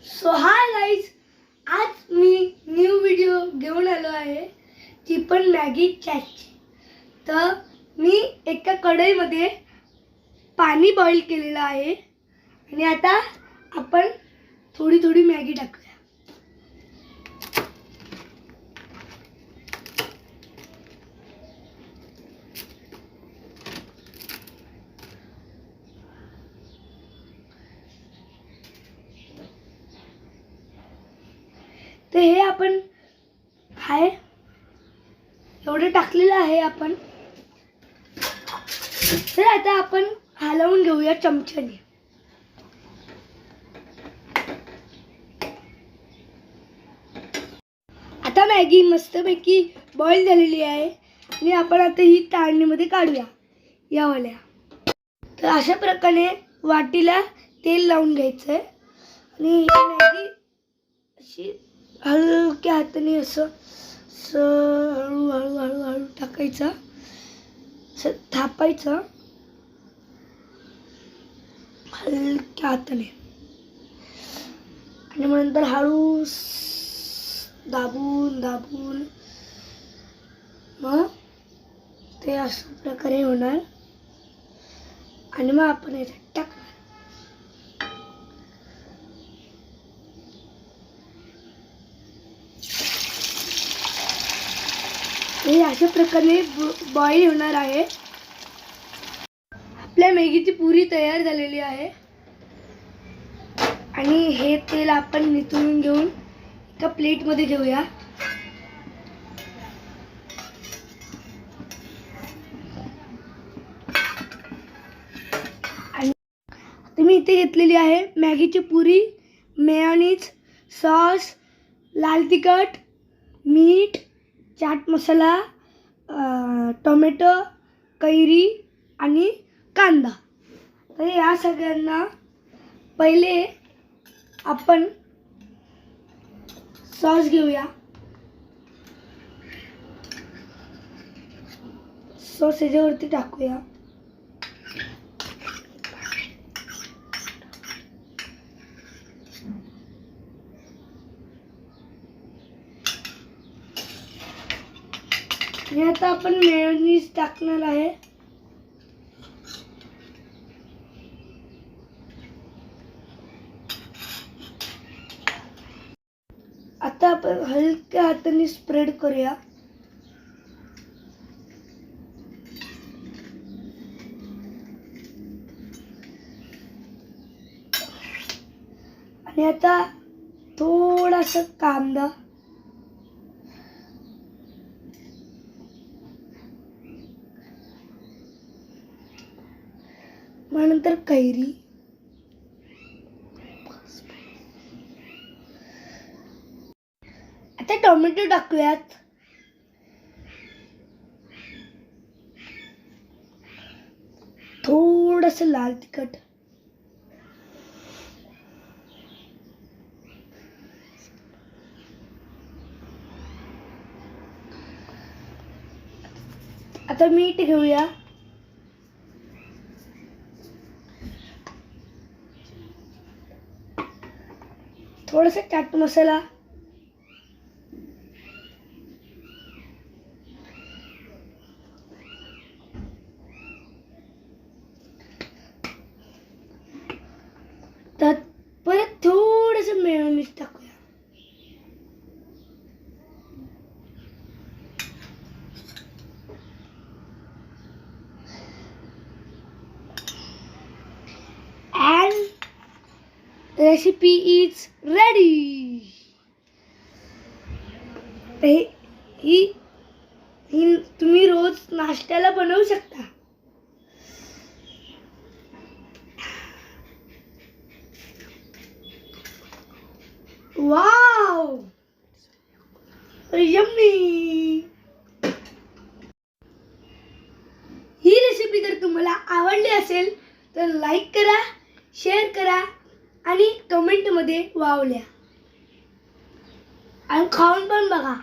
So hi guys, आज मी new video घेऊन आलो आहे, ती पण मॅगी चॅटची। तर मी एका कढईमध्ये पाणी बॉईल केलेलं आहे आणि आता आपण थोडी थोडी मॅगी टाकूया। तर हे आपण एवढं टाकलेलं आहे आपण। तर आता आपण हलवून घेऊया चमच्याने। आता मॅगी मस्तपैकी बॉईल झालेली आहे आणि आपण आता ही चाळणीमध्ये काढूया यावाल्या। तर अशा प्रकारे वाटीला तेल लावून घ्यायचं आहे आणि ही मॅगी अशी हलक्या हाताने असं हळू हळू हळू हळू टाकायचं, असं थापायचं हलक्या हाताने आणि मग नंतर हळू दाबून दाबून मग ते अशा प्रकारे होणार आणि मग आपण याच्यात टाकणार। हे अशा प्रकारे बॉईल होणार आहे। आपल्या मॅगीची पुरी तयार झालेली आहे आणि हे तेल आपण निथळून घेऊन एका प्लेटमध्ये घेऊया। आणि मी इथे घेतलेली आहे मॅगीची पुरी, मेयोनीज, सॉस, लाल तिखट, मीठ, चाट मसाला, टोमॅटो, कैरी आणि कांदा। तर या सगळ्यांना पहिले आपण सॉस घेऊया। सॉस याच्यावरती टाकूया। आणि आता आपण मेयोनीज टाकणार आहे। आता आपण हलक्या हाताने स्प्रेड करूया। आणि आता थोडासा कांदा, मग नंतर कैरी, आता टोमॅटो टाकूयात। थोडंसं लाल तिखट, आता मीठ घेऊया, थोडासा चाट मसाला, त्यात परत थोडंसं मेयोनीज टाकूया। And recipe is ready. ही तुम्ही रोज नाश्त्याला बनवू शकता। Wow, yummy. ही रेसिपी जर तुम्हाला आवडली असेल तर लाईक करा, शेअर करा आणि कमेंटमध्ये वाव लिहा आणि खाऊन पण बघा।